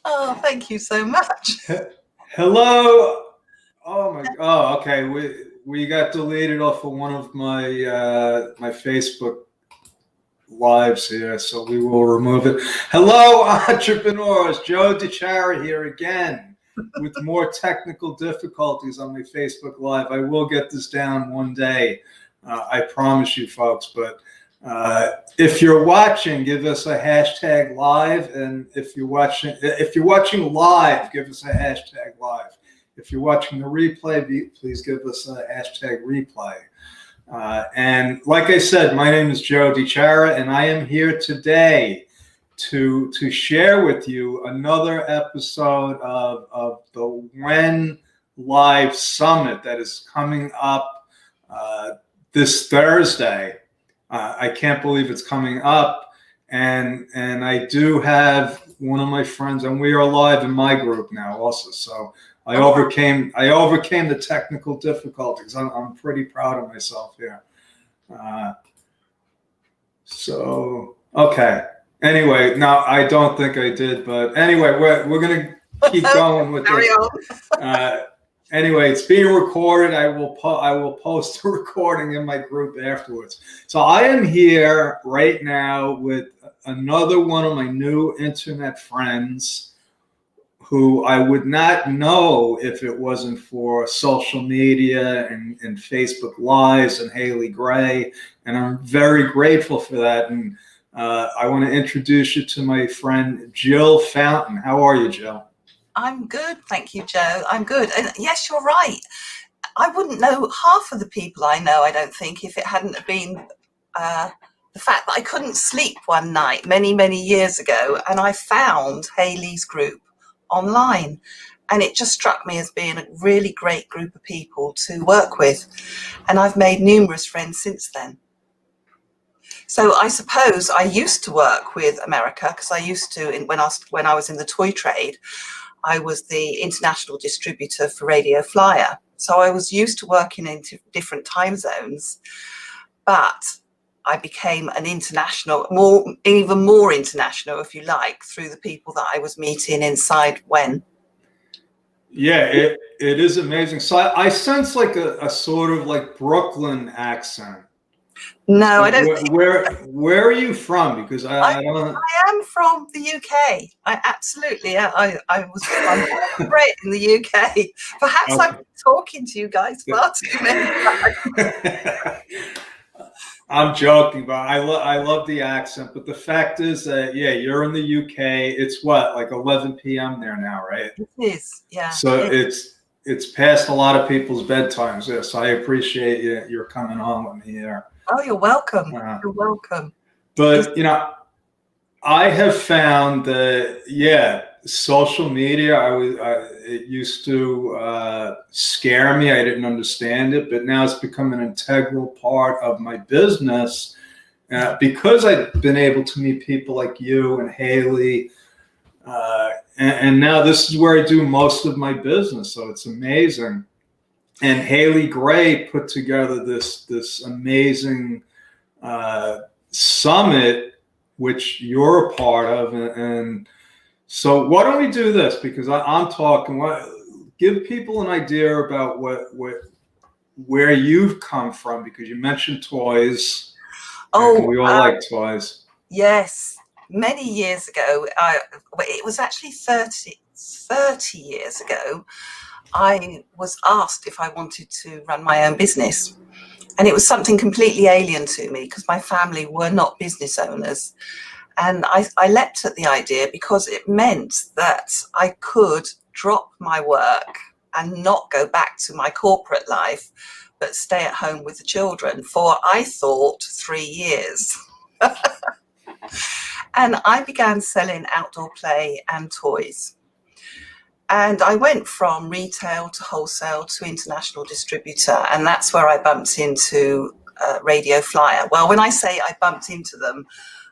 Oh, thank you so much. Hello. Oh my. Oh, okay. We got deleted off of one of my my Facebook lives here, so we will remove it. Hello, entrepreneurs. Joe DiChiara here again with more technical difficulties on my Facebook Live. I will get this down one day. I promise you, folks. But if you're watching, give us a hashtag live, and if you're watching live, give us a hashtag live. If you're watching the replay, please give us a hashtag replay. And like I said, my name is Joe DiChiara, and I am here today to share with you another episode of the When Live Summit that is coming up this Thursday. I can't believe it's coming up, and I do have one of my friends, and we are live in my group now also. So I overcame the technical difficulties. I'm pretty proud of myself here. So okay. Anyway, no, I don't think I did, but anyway, we're gonna keep going with this. Anyway, it's being recorded. I will post the recording in my group afterwards. So I am here right now with another one of my new internet friends, who I would not know if it wasn't for social media and Facebook Lives and Haley Gray. And I'm very grateful for that. And I want to introduce you to my friend, Gill Fountain. How are you, Jill? I'm good, thank you, Joe. I'm good. And yes, you're right. I wouldn't know half of the people I know, I don't think, if it hadn't been the fact that I couldn't sleep one night many, many years ago, and I found Haley's group online, and it just struck me as being a really great group of people to work with, and I've made numerous friends since then. So I suppose I used to work with America, because I used to, when I was in the toy trade, I was the international distributor for Radio Flyer. So I was used to working in different time zones, but I became an international, even more international, if you like, through the people that I was meeting inside When. Yeah, it is amazing. So I sense like a sort of like Brooklyn accent. No, I don't. Where are you from? Because I don't. I am from the UK. I absolutely. I was great in the UK. Perhaps okay. I've been talking to you guys far too many times. I'm joking, but I love the accent. But the fact is that you're in the UK. It's what, like 11 p.m. there now, right? It is, yeah. So it's past a lot of people's bedtimes. Yeah, so I appreciate you're coming on with me here. Oh, you're welcome. You're welcome. But I have found that social media. It used to scare me. I didn't understand it, but now it's become an integral part of my business because I've been able to meet people like you and Haley, and now this is where I do most of my business. So it's amazing. And Haley Gray put together this amazing summit, which you're a part of, and so why don't we do this? Because I'm talking. Give people an idea about where you've come from, because you mentioned toys. Oh, we all like toys. Yes, many years ago. It was actually 30 years ago. I was asked if I wanted to run my own business. And it was something completely alien to me because my family were not business owners. And I leapt at the idea because it meant that I could drop my work and not go back to my corporate life, but stay at home with the children for, I thought, 3 years. And I began selling outdoor play and toys. And I went from retail to wholesale to international distributor. And that's where I bumped into Radio Flyer. Well, when I say I bumped into them,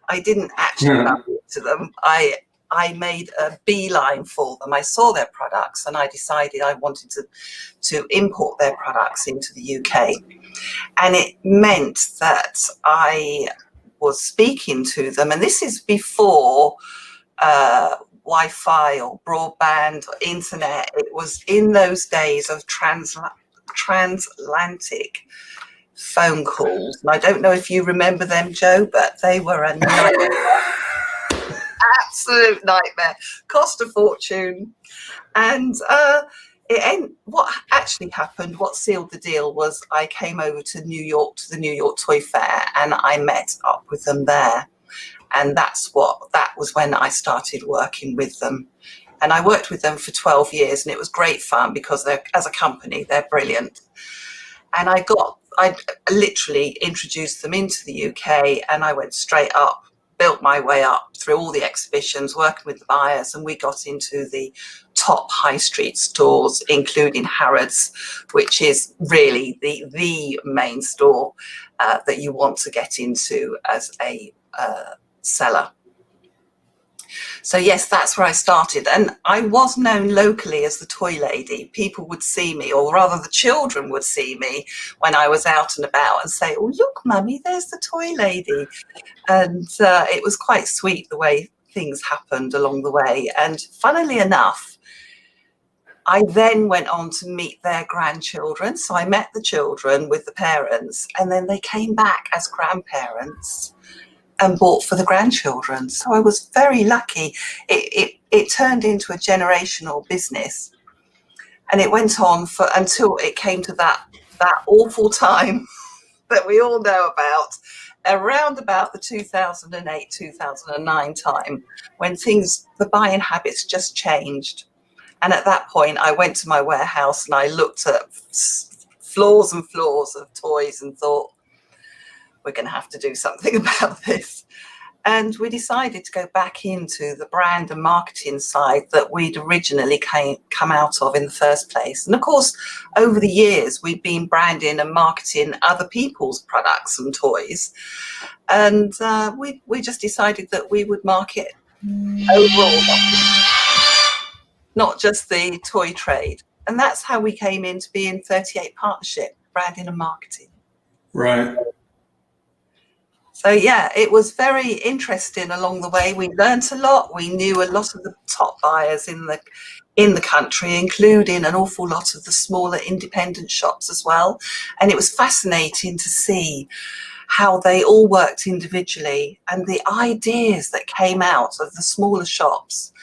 I didn't actually bump into them. I made a beeline for them. I saw their products and I decided I wanted to import their products into the UK. And it meant that I was speaking to them, and this is before Wi-Fi or broadband or internet. It was in those days of transatlantic phone calls. And I don't know if you remember them, Joe, but they were a absolute nightmare. Cost a fortune. And what actually happened, what sealed the deal, was I came over to New York, to the New York Toy Fair, and I met up with them there. And that was when I started working with them. And I worked with them for 12 years, and it was great fun because as a company, they're brilliant. And I literally introduced them into the UK, and I went straight up, built my way up through all the exhibitions, working with the buyers, and we got into the top high street stores, including Harrods, which is really the main store that you want to get into as a seller. So yes, that's where I started, and I was known locally as the toy lady. People would see me, or rather the children would see me when I was out and about and say, "Oh, look, mummy, there's the toy lady." And it was quite sweet the way things happened along the way. And funnily enough, I then went on to meet their grandchildren. So I met the children with the parents, and then they came back as grandparents and bought for the grandchildren. So I was very lucky. It turned into a generational business, and it went on until it came to that awful time that we all know about, around about the 2008, 2009 time, when the buying habits just changed. And at that point, I went to my warehouse and I looked at floors and floors of toys and thought, we're going to have to do something about this. And we decided to go back into the brand and marketing side that we'd originally come out of in the first place. And of course, over the years, we've been branding and marketing other people's products and toys. And we just decided that we would market overall, not just the toy trade. And that's how we came into being 38 Partnership, branding and marketing. Right. So yeah, it was very interesting along the way. We learnt a lot. We knew a lot of the top buyers in the country, including an awful lot of the smaller independent shops as well. And it was fascinating to see how they all worked individually and the ideas that came out of the smaller shops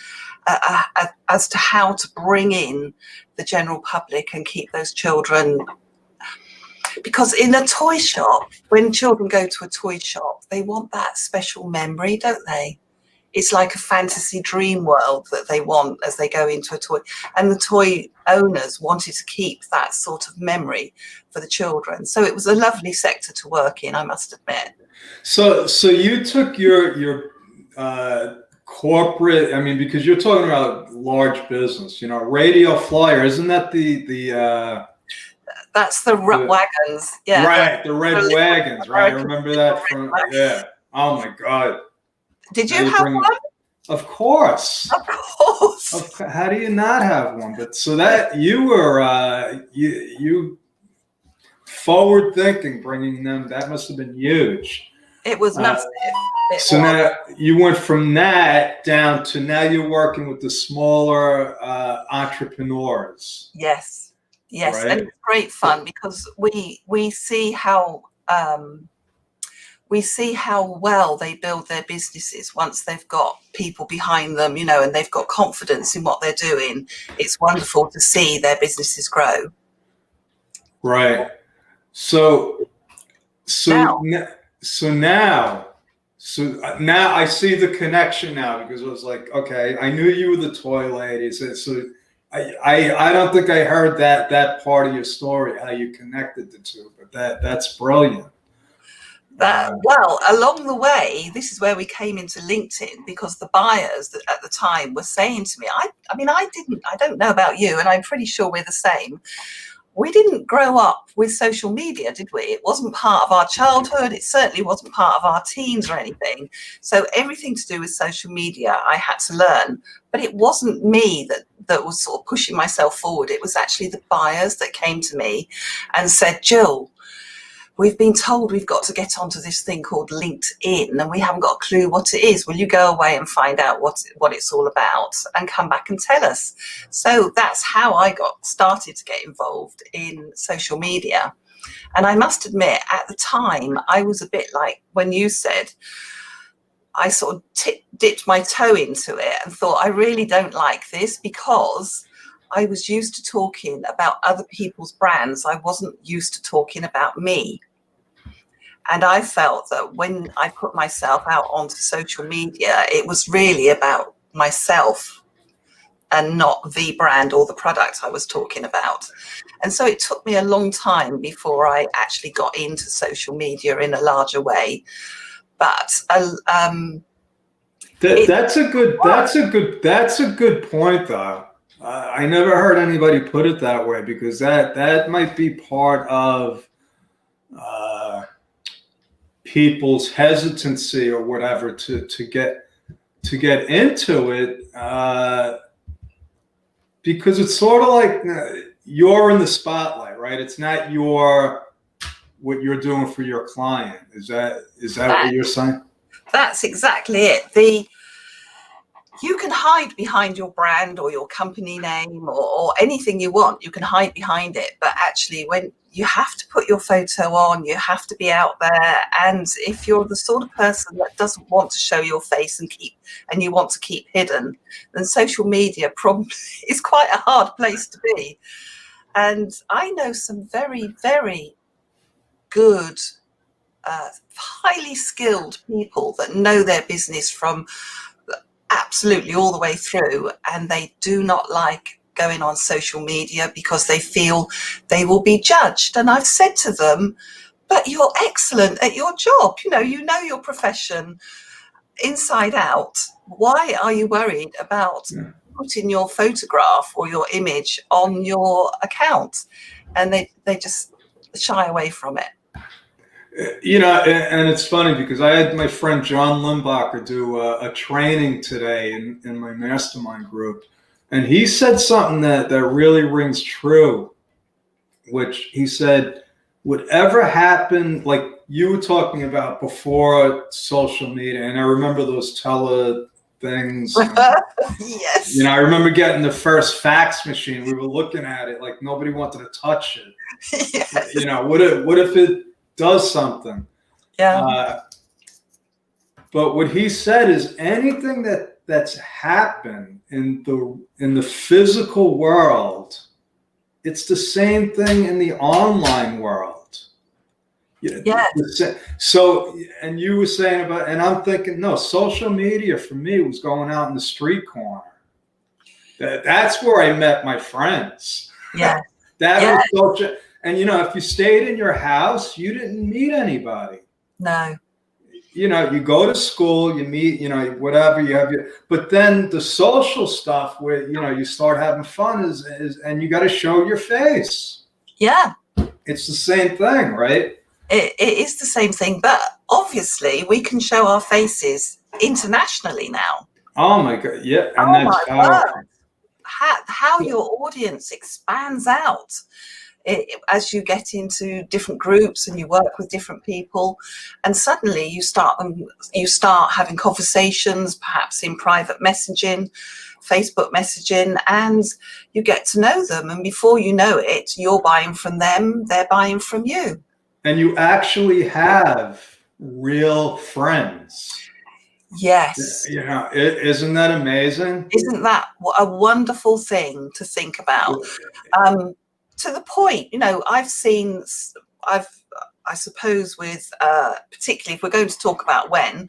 as to how to bring in the general public and keep those children. Because in a toy shop, when children go to a toy shop, they want that special memory, don't they? It's like a fantasy dream world that they want as they go into a toy. And the toy owners wanted to keep that sort of memory for the children. So it was a lovely sector to work in, I must admit. So you took your corporate, I mean, because you're talking about large business, radio flyer, isn't that the that's the wagons, yeah. Right, the red wagons, right? I remember that from, yeah. Oh my God. Did you have one? Of course. Of course. How do you not have one? But so that you were, you forward thinking, bringing them, that must have been huge. It was massive. Now you went from that down to now you're working with the smaller entrepreneurs. Yes. Yes, right? And it's great fun because we see how well they build their businesses once they've got people behind them, and they've got confidence in what they're doing. It's wonderful to see their businesses grow. Right. So now I see the connection now, because it was like, okay, I knew you were the toy lady. So I don't think I heard that part of your story, how you connected the two, but that's brilliant. Well, along the way, this is where we came into LinkedIn, because the buyers at the time were saying to me, I don't know about you, and I'm pretty sure we're the same. We didn't grow up with social media, did we? It wasn't part of our childhood. It certainly wasn't part of our teens or anything. So everything to do with social media, I had to learn. But it wasn't me that was sort of pushing myself forward. It was actually the buyers that came to me and said, Jill, we've been told we've got to get onto this thing called LinkedIn and we haven't got a clue what it is. Will you go away and find out what it's all about and come back and tell us? So that's how I got started to get involved in social media. And I must admit, at the time, I was a bit like when you said, I sort of dipped my toe into it and thought, I really don't like this, because I was used to talking about other people's brands. I wasn't used to talking about me. And I felt that when I put myself out onto social media, it was really about myself and not the brand or the product I was talking about. And so it took me a long time before I actually got into social media in a larger way. But that's a good point, though. I never heard anybody put it that way, because that might be part of people's hesitancy or whatever to get into it, because it's sort of like you're in the spotlight, right? It's not what you're doing for your client. Is that what you're saying? That's exactly it. You can hide behind your brand or your company name or anything you want. You can hide behind it, but actually when you have to put your photo on, you have to be out there. And if you're the sort of person that doesn't want to show your face and you want to keep hidden, then social media probably is quite a hard place to be. And I know some very, very good, highly skilled people that know their business from absolutely all the way through, and they do not like going on social media because they feel they will be judged. And I've said to them, but you're excellent at your job. You know your profession inside out. Why are you worried about putting your photograph or your image on your account? And they just shy away from it. And it's funny because I had my friend John Limbacher do a training today in my mastermind group, and he said something that really rings true, which he said, whatever happened, like you were talking about before social media, and I remember those tele things. Yes. I remember getting the first fax machine. We were looking at it like nobody wanted to touch it. Yes. What if it does something? Yeah. But what he said is anything that's happened in the physical world, it's the same thing in the online world. Yeah. So, and you were saying about, and I'm thinking, no, social media for me was going out in the street corner. That's where I met my friends. Yeah. Was social. And, if you stayed in your house, you didn't meet anybody. No. You go to school, you meet, whatever you have. But then the social stuff where, you start having fun is and you got to show your face. Yeah. It's the same thing, right? It is the same thing. But obviously we can show our faces internationally now. Oh, my God. Yeah. And that's how your audience expands out. As you get into different groups and you work with different people, and suddenly you start having conversations, perhaps in private messaging, Facebook messaging, and you get to know them. And before you know it, you're buying from them, they're buying from you. And you actually have real friends. Yes. Isn't that amazing? Isn't that a wonderful thing to think about? To the point, I've seen, I suppose with, particularly if we're going to talk about Wen,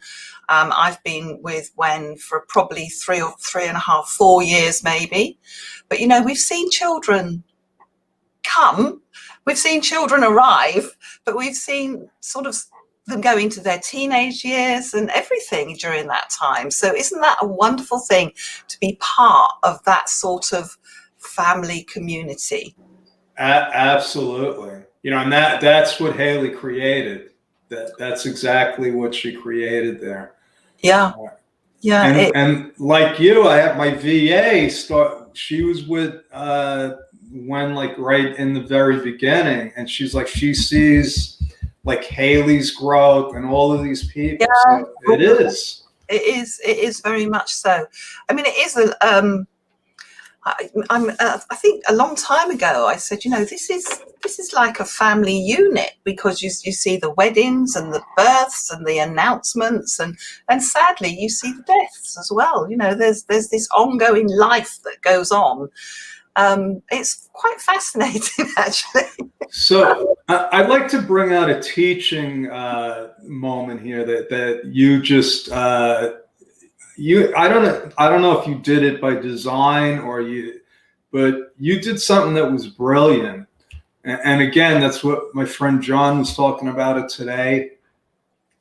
I've been with Wen for probably 3.5, 4 years maybe. But, we've seen children come, we've seen children arrive, but we've seen sort of them go into their teenage years and everything during that time. So isn't that a wonderful thing to be part of that sort of family community? Absolutely. And that's what Haley created. That's exactly what she created there. Yeah. Yeah. And like you, I have my VA she was with Wen like right in the very beginning, and she's like, she sees like Haley's growth and all of these people. Yeah, So it is. it is very much so. I mean, it is I think a long time ago I said, this is like a family unit, because you see the weddings and the births and the announcements, and sadly you see the deaths as well. There's this ongoing life that goes on. It's quite fascinating, actually. So I'd like to bring out a teaching moment here that you just I don't know if you did it by design but you did something that was brilliant. And again, that's what my friend John was talking about it today.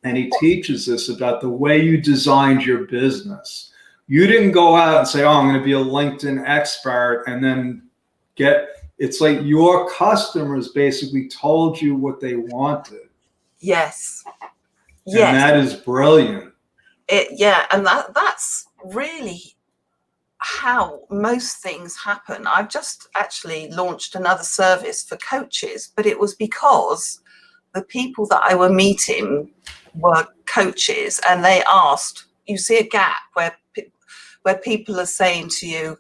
And he teaches us about the way you designed your business. You didn't go out and say, oh, I'm going to be a LinkedIn expert, and then it's like your customers basically told you what they wanted. Yes. And that is brilliant. And that's really how most things happen. I've just actually launched another service for coaches, but it was because the people that I were meeting were coaches, and they asked, you see a gap where people are saying to you,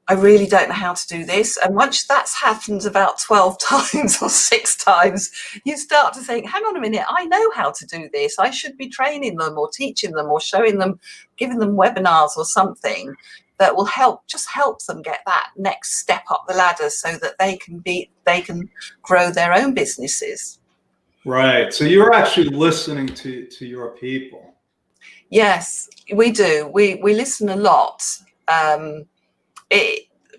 I really don't know how to do this. And once that's happened about 12 times or 6 times, you start to think, hang on a minute, I know how to do this. I should be training them or teaching them or showing them, giving them webinars or something that will help them get that next step up the ladder, so that they can grow their own businesses. Right. So you're actually listening to your people. Yes, we do. We listen a lot.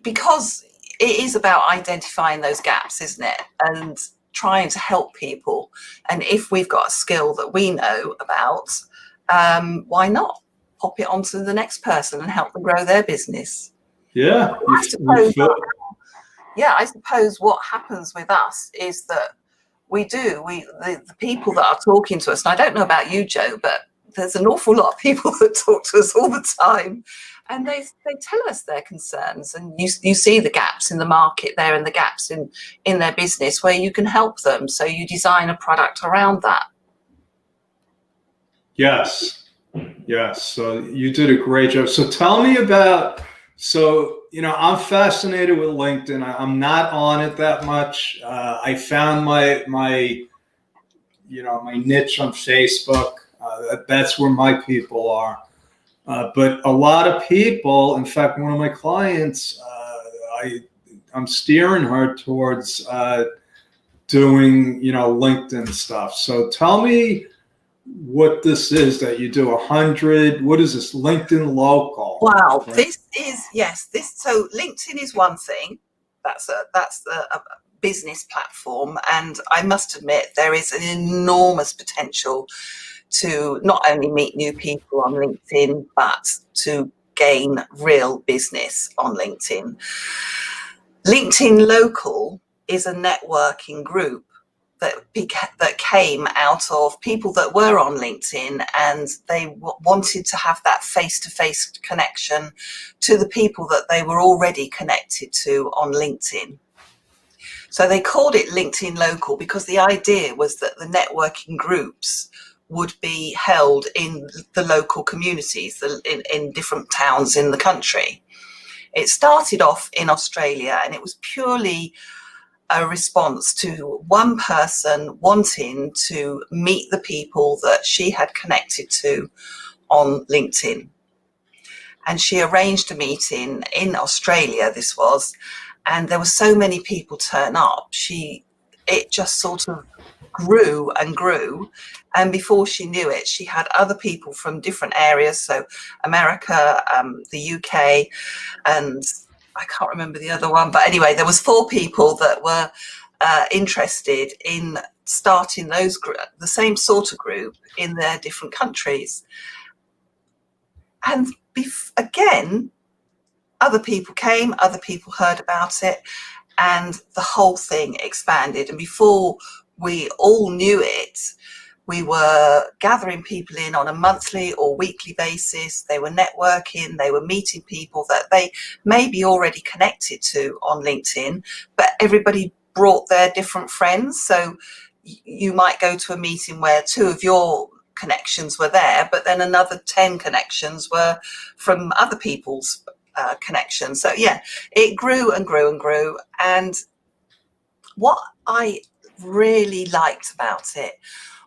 Because it is about identifying those gaps, isn't it? And trying to help people. And if we've got a skill that we know about, why not pop it onto the next person and help them grow their business? Yeah. I suppose what happens with us is that the people that are talking to us, and I don't know about you, Joe, but there's an awful lot of people that talk to us all the time, and they tell us their concerns, and you see the gaps in the market there and the gaps in their business where you can help them. So you design a product around that. Yes. So you did a great job. So tell me about, I'm fascinated with LinkedIn. I'm not on it that much. I found my niche on Facebook. That's where my people are. But a lot of people, in fact, one of my clients, I'm steering her towards doing, LinkedIn stuff. So tell me what this is that you do. 100, what is this? LinkedIn Local. Wow. Right? So LinkedIn is one thing. That's a business platform. And I must admit, there is an enormous potential to not only meet new people on LinkedIn, but to gain real business on LinkedIn. LinkedIn Local is a networking group that came out of people that were on LinkedIn, and they wanted to have that face-to-face connection to the people that they were already connected to on LinkedIn. So they called it LinkedIn Local because the idea was that the networking groups would be held in the local communities, in different towns in the country. It started off in Australia, and it was purely a response to one person wanting to meet the people that she had connected to on LinkedIn. And she arranged a meeting in Australia, this was, and there were so many people turn up. It just sort of grew and grew, and before she knew it, she had other people from different areas, so America, the UK, and I can't remember the other one, but anyway, there was 4 people that were interested in starting the same sort of group in their different countries. And again, other people came, other people heard about it, and the whole thing expanded. And before we all knew it, we were gathering people in on a monthly or weekly basis. They were networking, they were meeting people that they may be already connected to on LinkedIn, but everybody brought their different friends. So you might go to a meeting where 2 of your connections were there, but then another 10 connections were from other people's connections. So yeah, it grew and grew and grew. And what I really liked about it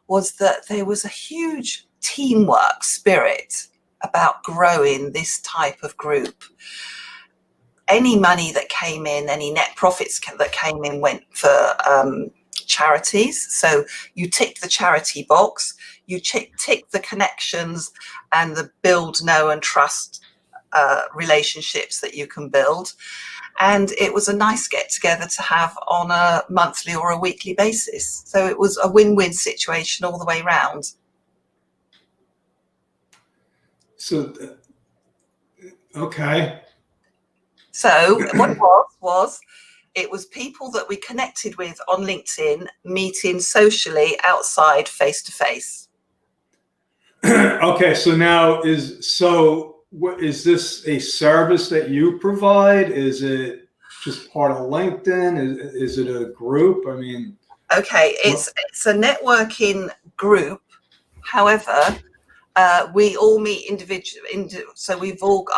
was that there was a huge teamwork spirit about growing this type of group. Any money that came in, any net profits that came in went for charities. So you tick the charity box, you tick the connections and the build, know and trust relationships that you can build. And it was a nice get together to have on a monthly or a weekly basis. So it was a win-win situation all the way round. So, okay. So what it was it was people that we connected with on LinkedIn meeting socially outside face to face. Okay, so now what is this a service that you provide? Is it just part of LinkedIn? Is it a group? I mean, okay, it's a networking group. However, we all meet individually. So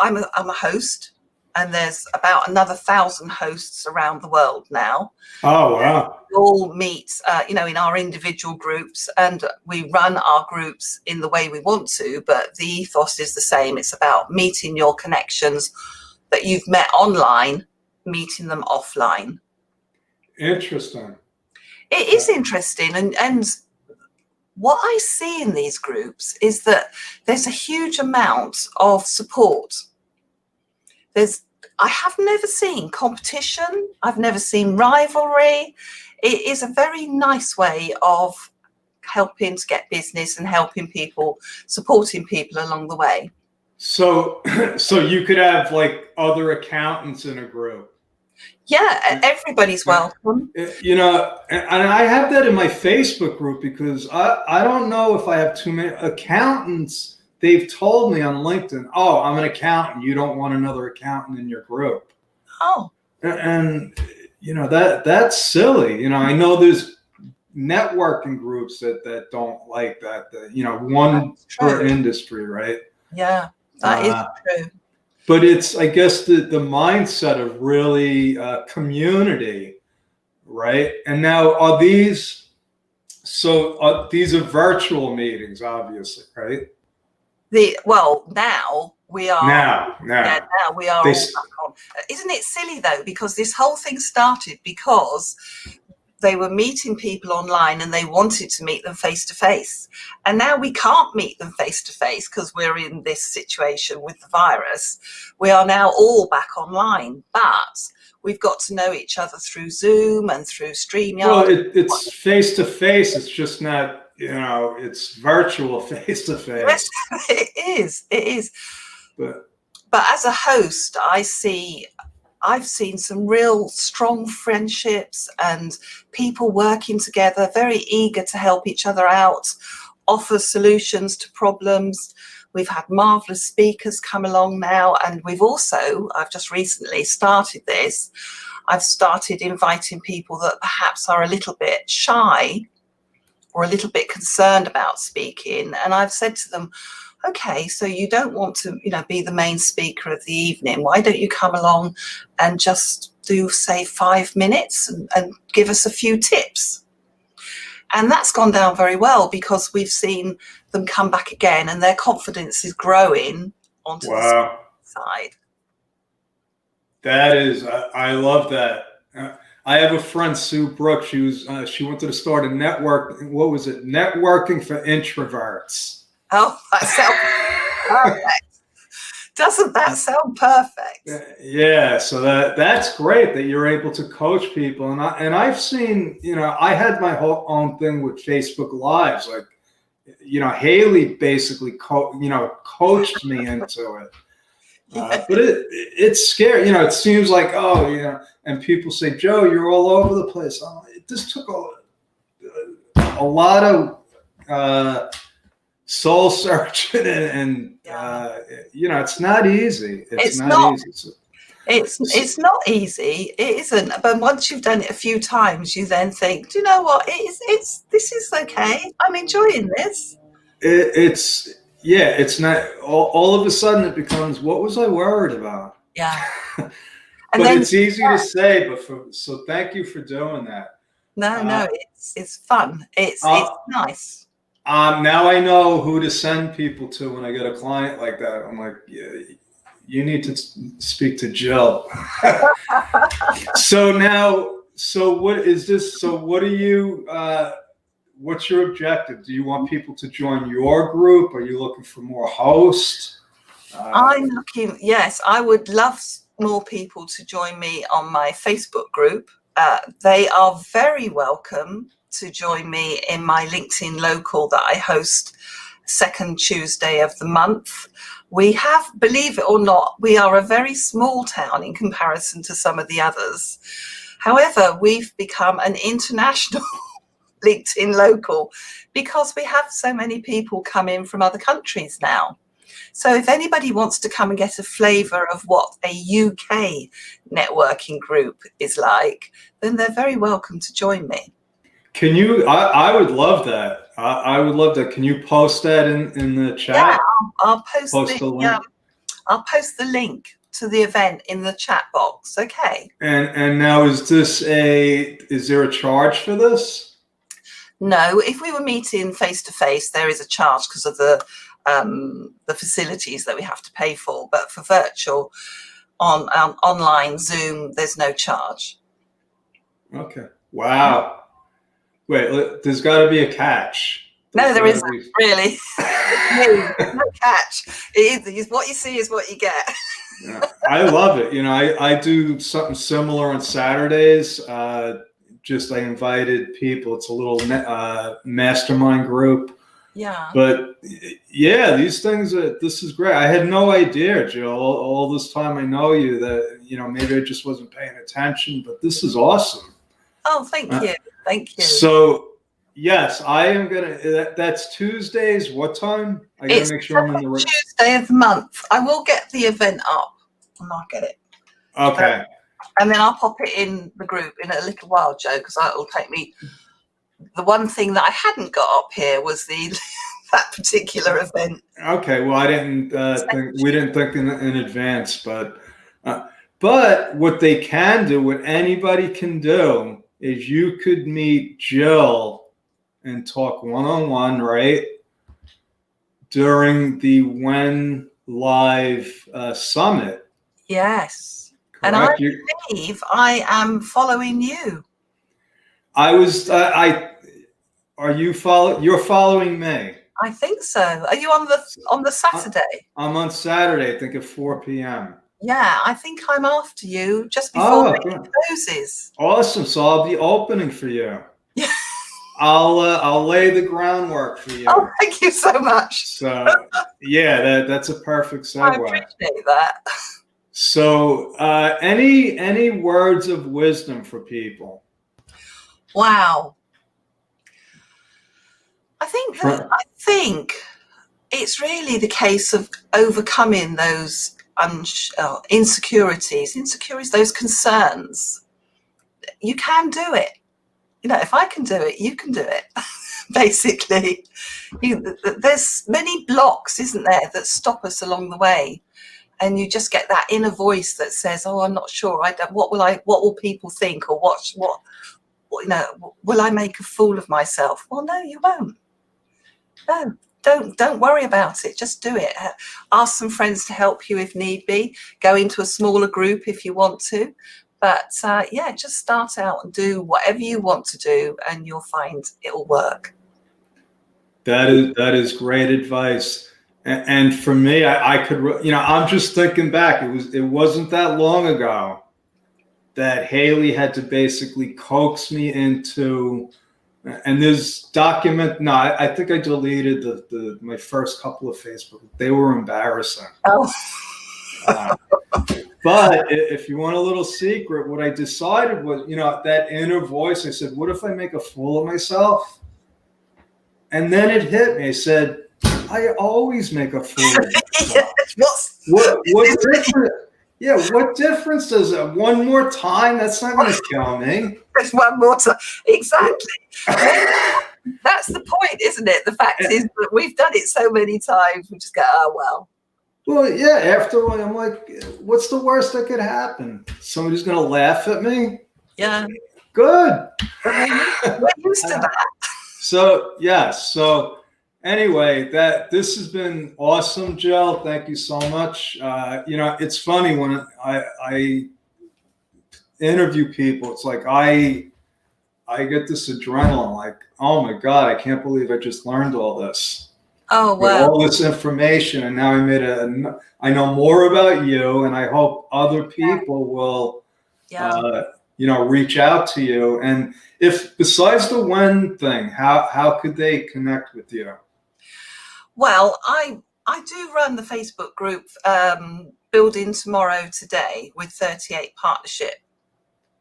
I'm a host, and there's about another 1,000 hosts around the world now. Oh wow! We all meet, in our individual groups, and we run our groups in the way we want to. But the ethos is the same. It's about meeting your connections that you've met online, meeting them offline. Interesting. It is interesting, and what I see in these groups is that there's a huge amount of support. I have never seen competition. I've never seen rivalry. It is a very nice way of helping to get business and helping people, supporting people along the way. So you could have like other accountants in a group. Yeah, everybody's welcome. And I have that in my Facebook group because I don't know if I have too many accountants. They've told me on LinkedIn, oh, I'm an accountant. You don't want another accountant in your group. Oh. And that's silly. I know there's networking groups that don't like that. One per industry, right? Yeah, that is true. But it's, I guess, the mindset of really community, right? And now these are virtual meetings, obviously, right? Now we are. Now we are all back on. Isn't it silly though? Because this whole thing started because they were meeting people online and they wanted to meet them face to face. And now we can't meet them face to face because we're in this situation with the virus. We are now all back online, but we've got to know each other through Zoom and through StreamYard. Well, it's face to face. It's just not, it's virtual face to face. It is. But as a host, I've seen some real strong friendships and people working together, very eager to help each other out, offer solutions to problems. We've had marvelous speakers come along now, and I've just recently started this. I've started inviting people that perhaps are a little bit shy or a little bit concerned about speaking. And I've said to them, okay, so you don't want to, be the main speaker of the evening. Why don't you come along and just do, say, 5 minutes and give us a few tips? And that's gone down very well because we've seen them come back again and their confidence is growing onto the side. That is, I love that. I have a friend, Sue Brooks. She wanted to start a network. What was it? Networking for introverts. Oh, that sounds perfect. Doesn't that sound perfect? Yeah, so that's great that you're able to coach people. And I've seen, I had my own thing with Facebook Lives. Like, Haley basically coached me into it. But it's scary. It seems like, and people say, Joe, you're all over the place. This took a lot of soul searching and it's not easy. It's not easy. It's not easy. It isn't. But once you've done it a few times, you then think, do you know what? It's this is okay. I'm enjoying this. It's yeah, it's not all of a sudden it becomes, what was I worried about? Yeah. And But then it's easy to say, so thank you for doing that. no, it's fun. It's Uh, nice. now I know who to send people to when I get a client like that. I'm like, yeah, you need to speak to Gill. So what is this? So what are you? What's your objective? Do you want people to join your group? Are you looking for more hosts? I'm looking. Yes, I would love more people to join me on my Facebook group. They are very welcome to join me in my LinkedIn local that I host second Tuesday of the month. We have, believe it or not, we are a very small town in comparison to some of the others. However, we've become an international LinkedIn local because we have so many people come in from other countries now. So if anybody wants to come and get a flavour of what a UK networking group is like, then they're very welcome to join me. Can you? I would love that. I would love that. Can you post that in the chat? Yeah, I'll post the link. I'll post the link to the event in the chat box. Okay. And now is there a charge for this? No, if we were meeting face to face, there is a charge because of the facilities that we have to pay for. But for virtual, on online Zoom, there's no charge. Okay. Wow. Wait, there's got to be a catch. No, there isn't really. There's no catch. It is what you see is what you get. Yeah, I love it. You know, I do something similar on Saturdays. I invited people. It's a little mastermind group. Yeah. But yeah, these things. This is great. I had no idea, Jill. All this time I know you, that maybe I just wasn't paying attention. But this is awesome. Oh, thank you. Thank you. So yes, I am gonna. That's Tuesdays. What time? I gotta make sure I'm in the right. Tuesday of the month. I will get the event up and I'll get it. Okay. And then I'll pop it in the group in a little while, Joe, because it'll take me. The one thing that I hadn't got up here was that particular event. Okay. Well, I didn't think we didn't think in advance, but what they can do, what anybody can do, is you could meet Jill and talk one-on-one, right? During the When Live Summit. Yes. Correct? And I believe I am following you. Are you you're following me? I think so. Are you on the Saturday? I'm on Saturday, I think at 4 p.m. Yeah, I think I'm after you just before it closes. Awesome. So I'll be opening for you. Yeah. I'll lay the groundwork for you. Oh, thank you so much. So yeah, that's a perfect segue. I appreciate that. So any words of wisdom for people? Wow. I think it's really the case of overcoming those insecurities, those concerns. You can do it. If I can do it, you can do it. Basically, there's many blocks, isn't there, that stop us along the way, and you just get that inner voice that says, "Oh, I'm not sure. What will people think, or what will I make a fool of myself?" Well, no, you won't. No. Don't worry about it. Just do it. Ask some friends to help you if need be. Go into a smaller group if you want to. But just start out and do whatever you want to do, and you'll find it'll work. That is great advice. And for me, I could, I'm just thinking back. It wasn't that long ago that Haley had to basically coax me into. And there's No, I think I deleted my first couple of Facebook. They were embarrassing. Oh. But if you want a little secret, what I decided was, that inner voice. I said, "What if I make a fool of myself?" And then it hit me. I said, "I always make a fool of myself." Yes, What different? Yeah, what difference does it? One more time? That's not going to kill me. There's one more time. Exactly. That's the point, isn't it? The fact is that we've done it so many times, we just go, oh, well. Well, yeah, after all, I'm like, what's the worst that could happen? Somebody's going to laugh at me? Yeah. Good. We're used to that. So, yes. So, anyway, this has been awesome, Jill. Thank you so much. It's funny when I interview people, it's like I get this adrenaline, like, oh my God, I can't believe I just learned all this. Oh, wow. All this information, and now I know more about you, and I hope other people will, reach out to you. And if besides the when thing, how could they connect with you? Well, I do run the Facebook group Building Tomorrow Today with 38 Partnership.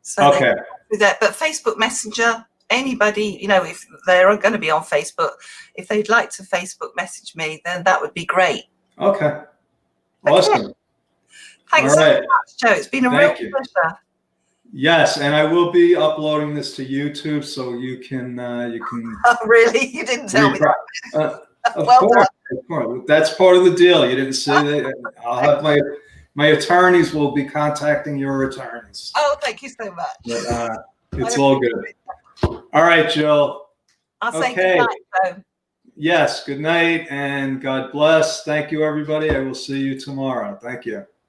So Okay. But Facebook Messenger, anybody, if they're going to be on Facebook, if they'd like to Facebook message me, then that would be great. Okay. Awesome. Thanks so much, Joe. It's been a real pleasure. Yes, and I will be uploading this to YouTube, so you can. Oh, really? You didn't tell me that. Of course. That's part of the deal. You didn't say that. I'll have my attorneys will be contacting your attorneys. Oh, thank you so much. But, it's all good. All right, Jill. I'll say good night, Joe. Yes, good night and God bless. Thank you, everybody. I will see you tomorrow. Thank you.